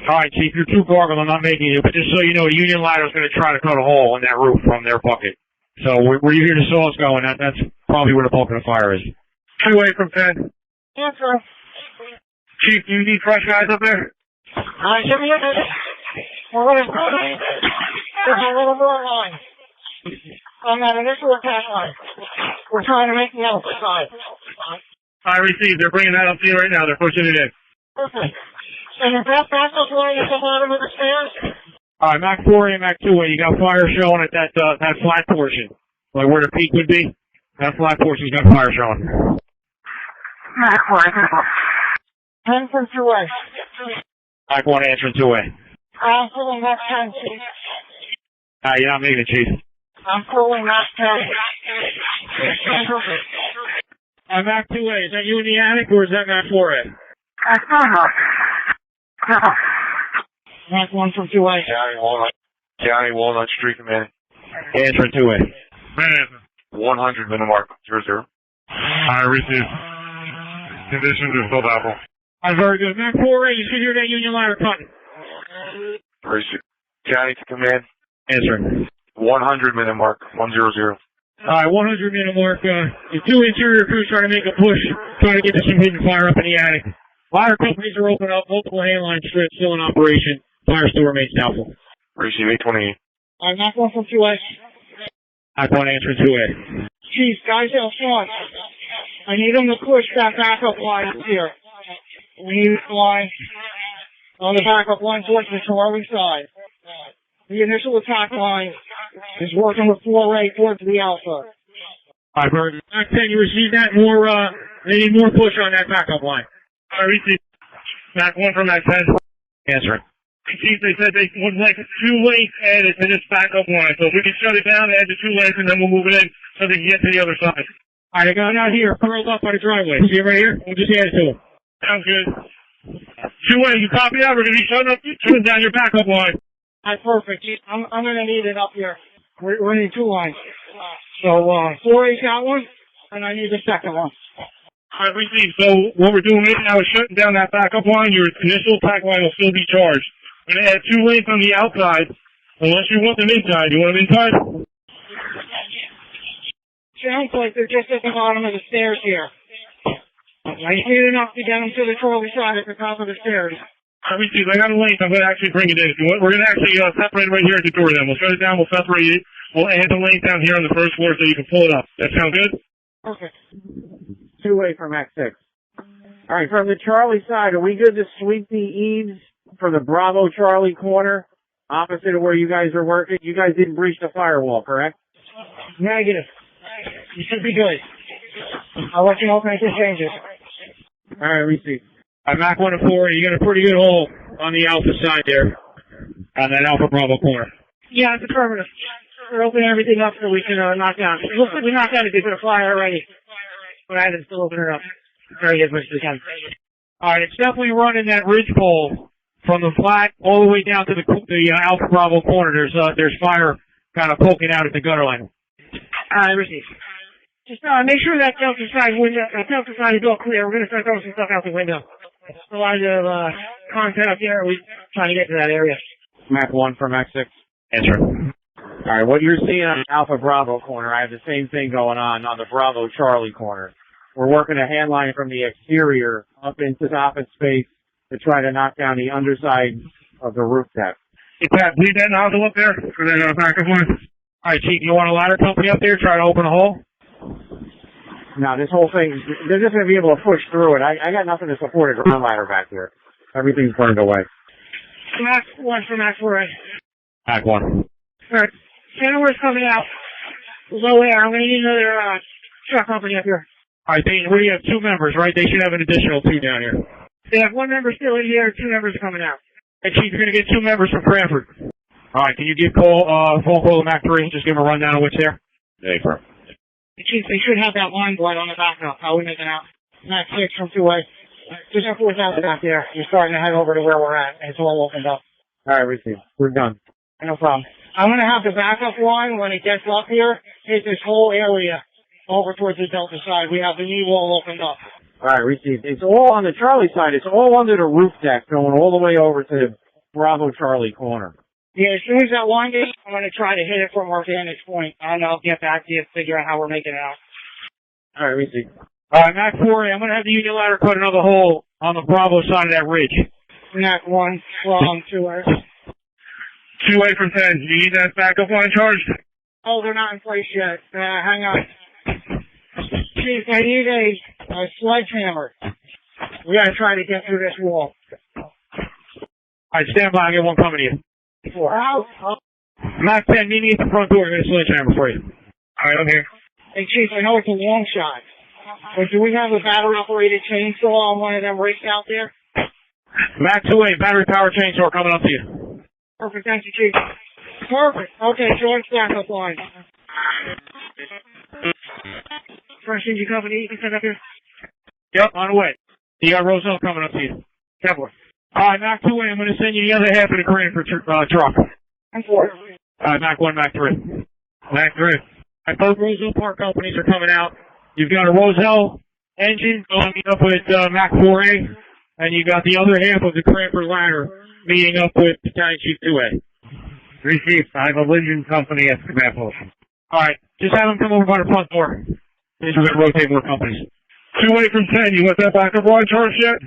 Alright, Chief, you're too gargled. I'm not making it, but just so you know, a Union ladder is going to try to cut a hole in that roof from their bucket. So where you hear the saws going, that's probably where the bulk of the fire is. 2-way from 10. Yes, sir. Chief, do you need fresh guys up there? Should be okay. We're going to there's a little more line on that initial attack line. We're trying to make the Alpha side. I received. They're bringing that up to you right now. They're pushing it in. Perfect. And is that backup line at the bottom of the stairs? Alright, Mac 4 and Mac 2, you got fire showing at that flat portion. Like where the peak would be. That flat portion's got fire showing. Mac 4, and from 2-way. Mac 1 answering 2-way. I'm pulling that 10, Chief. You're not making it, Chief. I'm pulling that 10. Mac 2-way, is that you in the attic or is that Mac 4-A? That's not enough. Mac 1 from 2-way. County Walnut Street, command. Answering 2-way. 100 minute mark, 00. I received. Conditions are still doubtful. Very good. Mac 4-A, you should hear that Union ladder cutting. Receive. County to command. Answering. 100 minute mark, 100. Alright, 100 minute mark. The two interior crews trying to make a push, trying to get to some hidden fire up in the attic. Fire companies are open up, multiple handline strips still in operation. Fire still remains doubtful. Receive 828. I'm Mac 1 from 2-way. Mac 1 answering 2-A. Chief, guys out front. I need them to push that backup line up here. We need the line on the backup line towards the Charlie side. The initial attack line is working with 4-A towards the Alpha. Alright, Bird. Mac 10, you received that? They need more push on that backup line. I received. Mac 1 from Mac 10. Answering. Chief, they said they would like 2 lanes added to this backup line. So if we can shut it down, add the 2 lanes, and then we'll move it in so they can get to the other side. Alright, I got it out here, curled up by the driveway. See it right here? We'll just add it to them. Sounds good. 2-way, you copy that? We're going to be shutting down your backup line. That's perfect. I'm going to need it up here. We're need 2 lines. So 4-A's got one, and I need the second one. I received. So what we're doing right now is shutting down that backup line. Your initial attack line will still be charged. We're going to add 2 lanes on the outside, unless you want them inside. You want them inside? Sounds like they're just at the bottom of the stairs here. I need enough to get them to the Charlie side at the top of the stairs. I received. I got a lane. I'm going to actually bring it in. If you want, we're going to actually separate it right here at the door then. We'll shut it down. We'll separate it. We'll add the lane down here on the first floor so you can pull it up. That sound good? Perfect. 2-way from Mac 6. Alright, from the Charlie side, are we good to sweep the eaves for the Bravo Charlie corner, opposite of where you guys are working? You guys didn't breach the firewall, correct? Negative. You should be good. I'll let you know if anything changes. Alright, receive. Mac 1 and 4, you got a pretty good hole on the Alpha side there, on that Alpha Bravo corner. Yeah, it's affirmative. We're opening everything up so we can knock down. It looks like we knocked out a bit of fire already, but I had to still open it up. Try to get as much as we can. Alright, it's definitely running that ridge pole from the flat all the way down to the Alpha Bravo corner. There's fire kind of poking out at the gutter line. I received. Just make sure that Delta side is all clear. We're going to start throwing some stuff out the window. A lot of content up here. We're trying to get to that area. Mac 1 from Mac 6. Answer. Alright, what you're seeing on the Alpha Bravo corner, I have the same thing going on the Bravo Charlie corner. We're working a hand line from the exterior up into the office space to try to knock down the underside of the roof deck. Hey, Pat, leave that nozzle up there for that backup line. Alright, Chief, you want a ladder company up there try to open a hole? Now, this whole thing, they're just going to be able to push through it. I got nothing to support a ground ladder back here. Everything's burned away. Mac 1 for Mac 4. Mac 1. Alright, Kenilworth's coming out. Low air. I'm going to need another truck company up here. Alright, we have 2 members, right? They should have an additional 2 down here. They have 1 member still in here, 2 members are coming out. Hey, Chief, you're going to get 2 members from Cranford. All right, can you give phone call to Mac 3? Just give him a rundown of what's there. Hey, bro. Chief, they should have that line blood on the backup. How are we making out? Mac 6 from 2A. Just enforce out back there. You're starting to head over to where we're at. It's all opened up. All right, receive. We're done. No problem. I'm going to have the backup line, when it gets up here, hit this whole area over towards the Delta side. We have the knee wall opened up. All right, received. It's all on the Charlie side. It's all under the roof deck going all the way over to the Bravo Charlie corner. Yeah, as soon as that line gets, I'm going to try to hit it from our vantage point. And I'll get back to you to figure out how we're making it out. All right, received. All right, Mac 4A, I'm going to have the Union ladder cut another hole on the Bravo side of that ridge. Mac 1 from 2A. 2A from 10. Do you need that backup line charged? Oh, they're not in place yet. Hang on. Chief, I need a sledgehammer. We got to try to get through this wall. All right, stand by. I'll get one coming to you. Out. Mac 10, meet me at the front door. I'm going to sledgehammer for you. All right, I'm here. Hey, Chief, I know it's a long shot, but do we have a battery-operated chainsaw on one of them rigs out there? Mac 2A, battery power chainsaw coming up to you. Perfect. Thank you, Chief. Perfect. Okay, George, backup line. Fresh engine company, you can set up here? Yep, on the way. You got Roselle coming up to you. Definitely. All right, Mac 2A, I'm going to send you the other half of the Cranford truck. I'm for it. All right, Mac 1, Mac 3. Mac 3. Both Roselle Park companies are coming out. You've got a Roselle engine going up with Mac 4A, and you got the other half of the Cranford ladder meeting up with Battalion Chief 2A. Received. I have a Lincoln company at Cranford. All right, just have them come over by the front door. These are going to rotate more companies. 2A from 10. You want that backup line charged yet?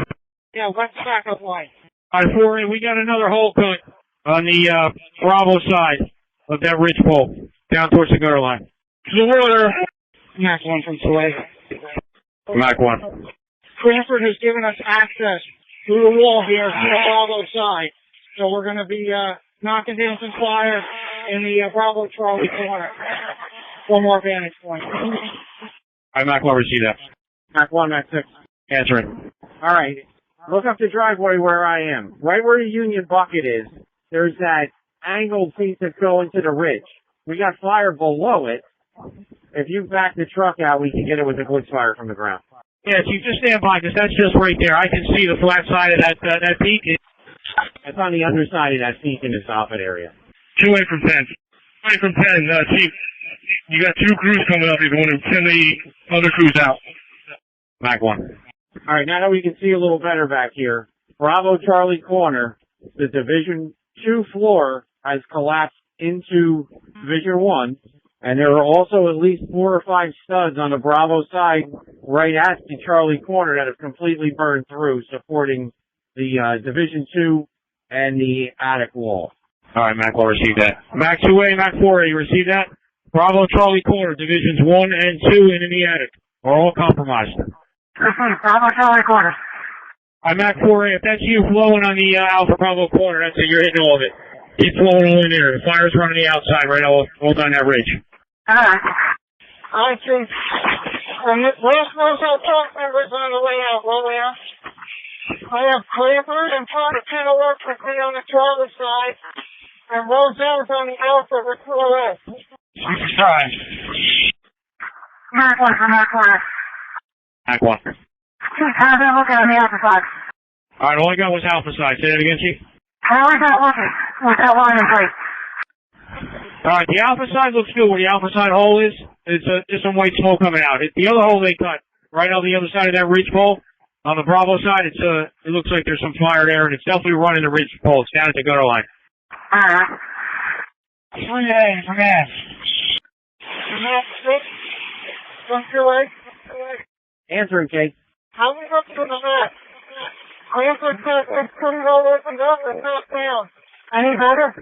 Yeah, what's the backup line? All right, 4A, we got another hole cut on the Bravo side of that ridge pole down towards the gutter line. To the water. Mac 1 from 2A. Mac 1. Cranford has given us access through the wall here to the Bravo side. So we're going to be knocking down some fire in the Bravo Charlie corner. One more vantage point. All right, Mac 1, receive that. Mac 1, Mac 6. Answering. All right. Look up the driveway where I am. Right where the Union bucket is, there's that angled piece that's going to the ridge. We got fire below it. If you back the truck out, we can get it with a glitch fire from the ground. Yeah, Chief, just stand by, because that's just right there. I can see the flat side of that peak. That's on the underside of that peak in the soffit area. 2A from 10. 2A from 10. Chief, you got 2 crews coming up. You're going to send the other crews out. Mac 1. All right, now that we can see a little better back here, Bravo Charlie corner, the Division 2 floor has collapsed into Division 1, and there are also at least 4 or 5 studs on the Bravo side right at the Charlie corner that have completely burned through, supporting the Division 2 and the attic wall. All right, Mac will receive that. Mac 2A, Mac 4A, you receive that? Bravo Charlie corner, Divisions 1 and 2 and in the attic are all compromised. Bravo Charlie corner. All right, Mac 4A, if that's you flowing on the Alpha Bravo corner, that's it. You're hitting all of it. Keep flowing all in there. The fire's running the outside right all down that ridge. Alright. I think last Roselle Park members on the way out. I have Cranford and part of Kenilworth with me on the Charlie side, and Roselle's on the Alpha with 2A. Sorry. Mac 1 from Mac 1. Mac 1. Chief, how's it looking on the Alpha side? All right, all I got was Alpha side. Say that again, Chief. How is that looking with that line in place? All right, the Alpha side looks good. Where the Alpha side hole is, it's just some white smoke coming out. The other hole they cut right on the other side of that ridge pole on the Bravo side, it looks like there's some fire there, and it's definitely running the ridge pole. It's down at the gutter line. Alright. 3A, from there. Mac 6 from 2A. Answering, Kate. How we look to the map? Cranford is pretty well opened up and knocked down. Any better?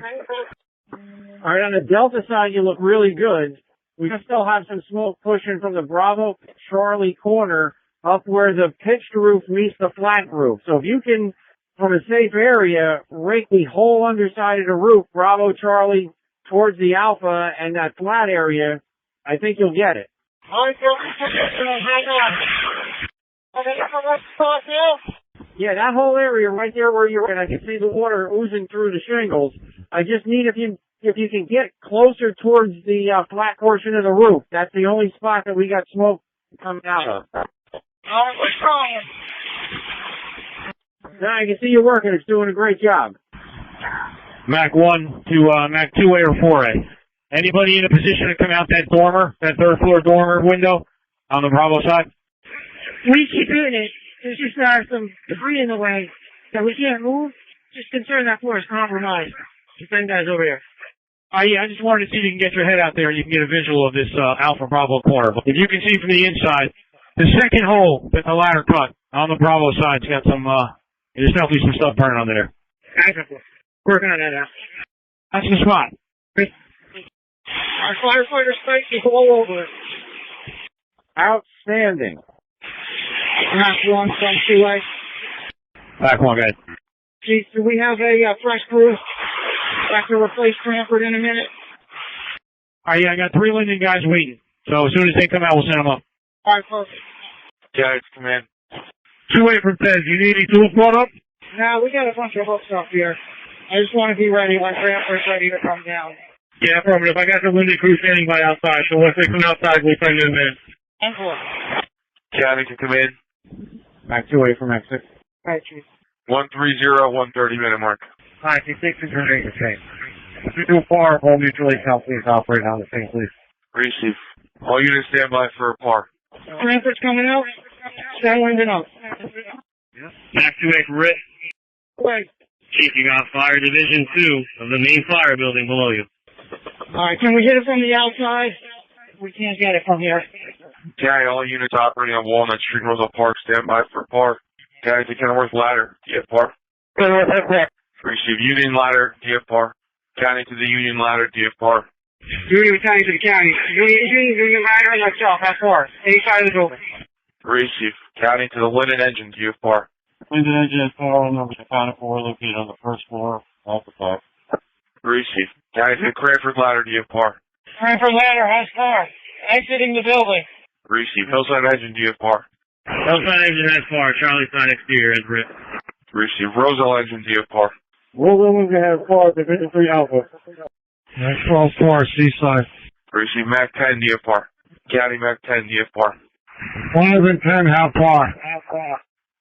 All right, on the Delta side, you look really good. We still have some smoke pushing from the Bravo Charlie corner up where the pitched roof meets the flat roof. So if you can, from a safe area, rake the whole underside of the roof, Bravo Charlie, towards the Alpha and that flat area, I think you'll get it. I don't hang on. I think I'm going to start now. Yeah, that whole area right there where you're at, I can see the water oozing through the shingles. I just need if you can get closer towards the flat portion of the roof. That's the only spot that we got smoke coming out of. Oh, what's wrong? Now I can see you working. It's doing a great job. Mac 1 to Mac 2A or 4A. Anybody in a position to come out that dormer, that third floor dormer window on the Bravo side? We keep doing it. There's just some debris in the way that we can't move. Just concerned that floor is compromised. The same guy's over here. Yeah, I just wanted to see if you can get your head out there and you can get a visual of this Alpha Bravo corner. But if you can see from the inside, the second hole that the ladder cut on the Bravo side's got some, there's definitely some stuff burning under there. Working on that now. That's the spot. Our firefighter spike is all over it. Outstanding. Mac 1 from 2A. Back one, guys. Chief, do we have a fresh crew? Back to replace Cranford in a minute. Yeah, I got 3 Linden guys waiting. So as soon as they come out, we'll send them up. All right, folks. Guys, come in. 2A from Ted, you need any tools brought up? Now, we got a bunch of hooks up here. I just want to be ready when Cranford's ready to come down. Yeah, affirmative. I got the Linden crew standing by outside, so once they come outside, we'll send them in. County can come in. Back 2A from Mac 6. All right, Chief. 130, 130 minute mark. Hi, if you think things are the same. If you're too far, all mutually help please operate on the same, please. Receive. All units stand by for a par. Cranford's coming out. Stand Linden up. Mac 2A for Rick. Wait. Chief, you got Fire Division 2 of the main fire building below you. All right, can we hit it from the outside? We can't get it from here. County, all units operating on Walnut Street, Roselle Park, stand by for a par. County to Kenilworth Ladder, DF par. Receive Union Ladder, DF par. County to the Union Ladder, DF par. Union County to the county. Union Ladder and myself, that's far. Any side of the building. Receive. County to the Linden Engine, DF par. Linden Engine is power number accounted for located on the first floor, off the top. Receive. County to the Cranford Ladder, DF par. Cranford Ladder has car. Exiting the building. Receive. Hillside Engine, DF par. Hillside Engine has far. Charlie side exterior has Rick. Receive. Roselle Engine, DF par. Roselle Engine has far, Division 3 Alpha. Mac 12 4, Seaside. Receive. Mac 10, DF par. County Mac 10, DF par. 5 and 10 have far.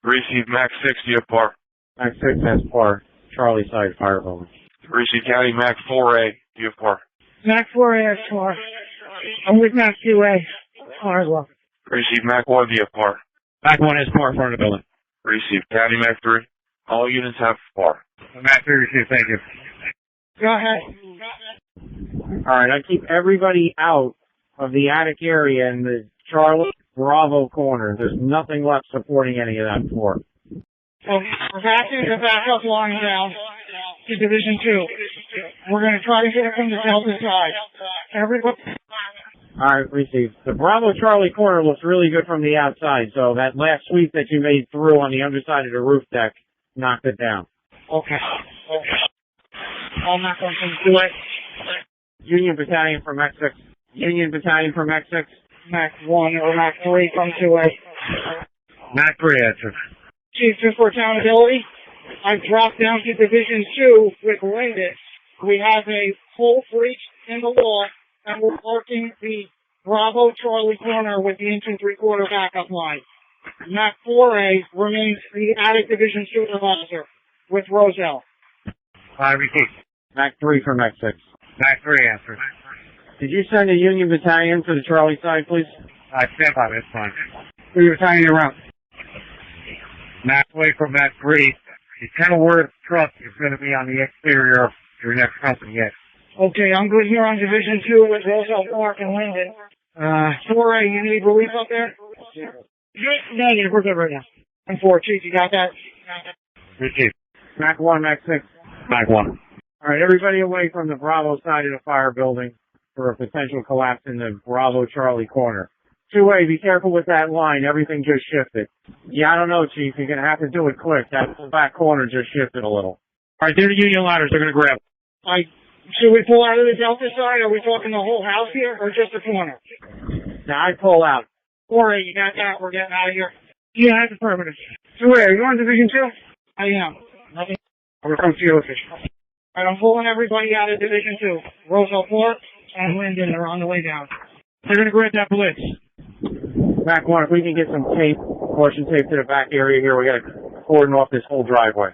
Receive. Mac 6, DF par. Mac 6 has par. Charlie side fire building. Receive. County Mac 4A, DF par. Mac 4A has car. I'm with Mac 2A. Car as well. Receive. Mac 1, DF par. Back one has par in front of the building. Receive. County Mac 3. All units have par. Mac 3 received, thank you. Go ahead. All right, I keep everybody out of the attic area in the Charlie Bravo corner. There's nothing left supporting any of that floor. So we're backing the backup line down to Division 2. We're going to try to hit it from the Delta side. Everybody. All right, receive. The Bravo Charlie corner looks really good from the outside, so that last sweep that you made through on the underside of the roof deck knocked it down. Okay. I'll knock on some 2A. Union Battalion from Mac 6. Union Battalion from Mac 6. Mac 1 or Mac 3 from 2A. Mac 3 answer. Chief, just for accountability, I've dropped down to Division 2 with Linden. We have a hole breach in the wall, and we're working the Bravo Charlie corner with the inch and 3/4 backup line. Mac 4A remains the attic Division supervisor with Roselle. I repeat. Mac 3 from Mac 6. Mac 3 answer. Did you send a Union Battalion for the Charlie side, please? I stand by, that's fine. Who are you battalion around? Mac away from Mac 3. The Kenilworth truck is going to be on the exterior of your next company, yes. Okay, I'm good here on Division 2 with Roselle Park and Linden. 4A, you need relief up there? Negative, we're good right now. And 4, Chief, you got that? Repeat. Mac 1, Mac 6. Back one. All right, everybody away from the Bravo side of the fire building for a potential collapse in the Bravo Charlie corner. 2A, be careful with that line. Everything just shifted. Yeah, I don't know, Chief. You're going to have to do it quick. That back corner just shifted a little. All right, they're the Union ladders. They're going to grab. Should we pull out of the Delta side? Are we talking the whole house here or just the corner? Now, I pull out. 4A, you got that? We're getting out of here. Yeah, I have affirmative. So where, are you on Division 2? I am. We're from to your location. Alright, I'm pulling everybody out of Division 2. Roselle Park and Linden are on the way down. They're going to grant that blitz. Mac 1, if we can get some tape, caution tape to the back area here, we got to cordon off this whole driveway.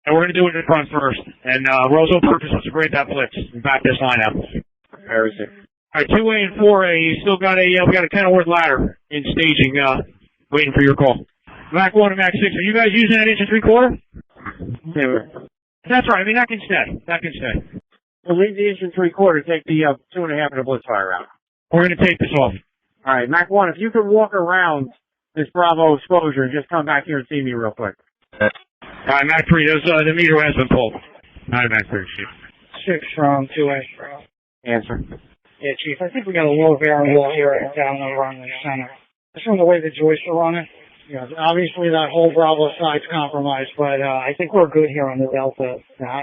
And we're going to do it in front first. And Roselle purpose was to grant that blitz and back this line up. Very sick. All right, 2A and 4A, you still got we got a Kenilworth ladder in staging, waiting for your call. Mac 1 and Mac 6, are you guys using that 1 3/4? Yeah. That's right, I mean, that can stay. That can stay. We'll leave the 1 3/4, take the 2.5 and the blitz fire out. We're going to take this off. All right, Mac 1, if you could walk around this Bravo exposure and just come back here and see me real quick. All right, Mac 3, the meter has been pulled. All right, Mac 3, Chief. 6 from 2A. Answer. Yeah, Chief, I think we got a low variable here down over on the center. Just from the way the joists are on it. You know, obviously that whole Bravo side's compromised, but I think we're good here on the Delta.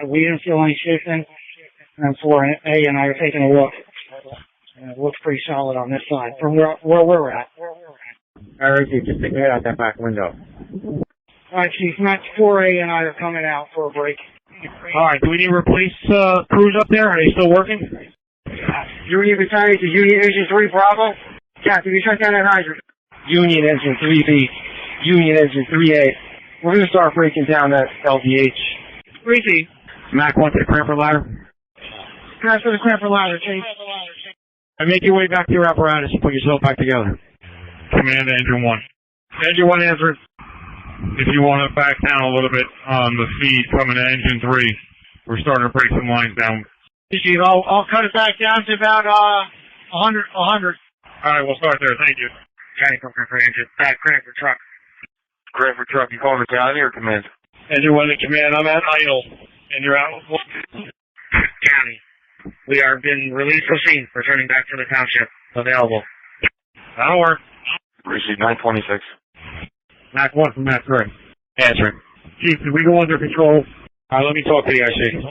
We didn't feel any shifting, and 4A and I are taking a look. And it looks pretty solid on this side from where we're at. All right, Chief, just stick your head out that back window. All right, Chief, Max 4A and I are coming out for a break. All right, do we need to replace crews up there? Are they still working? Union Battalion to Union Engine 3 Bravo. Captain, you shut down that hydrant. Union Engine 3B, Union Engine 3A. We're going to start breaking down that LVH. 3C. Mac 1 to the cramper ladder. Transfer the cramper ladder, Chief. And make your way back to your apparatus and put yourself back together. Command Engine 1. Engine 1 answering. If you want to back down a little bit on the feed coming to Engine 3, we're starting to break some lines down. Chief, I'll cut it back down to about 100. All right, we'll start there. Thank you. County for engine. Cranford truck. Cranford truck, you calling the county or command? Engine 1 to command, I'm at idle. And you're out. County. We are being released from scene, returning back to the township. Available. That'll work. Receive 926. Mac 1 from Mac 3. Answering. Chief, did we go under control? All right, let me talk to the IC.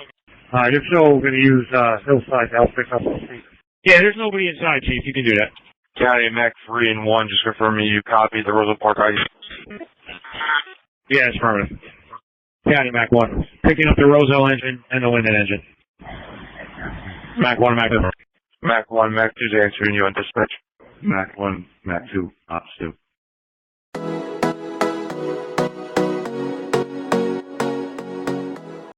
All right, if so, we're going to use Hillside to help pick up the seat. Yeah, there's nobody inside, Chief. You can do that. County Mac 3 and 1, just confirming you copied the Roselle Park ID. Yeah, it's affirmative. County Mac 1. Picking up the Roselle engine and the Linden engine. Mac 1, Mac 2. Mac 1, Mac 2 is answering you on dispatch. Mac 1, Mac 2, Ops 2.